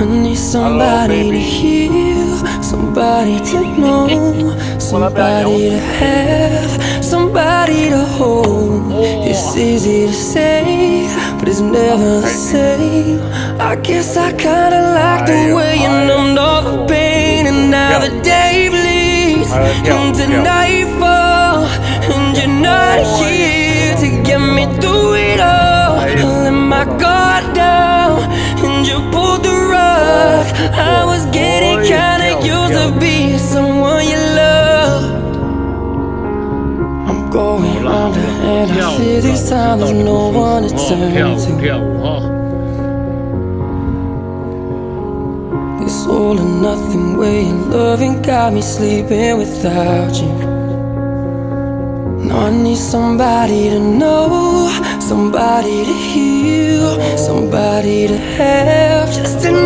I need somebody to heal, somebody to know, somebody to have, somebody to hold. It's easy to say, but it's never the same. I guess I kinda like the way you numbed all the pain, and now the day bleeds into nightfall, and you're not here to get me through it all. I let my guard down, and you pulled the rug. I was getting kinda used to being someone you loved. I'm going under, and I feel this time there's no one to turn to. 跳舞哈。 This all or nothing way of loving got me sleeping without you. Now I need somebody to know, somebody to heal, somebody to have, just to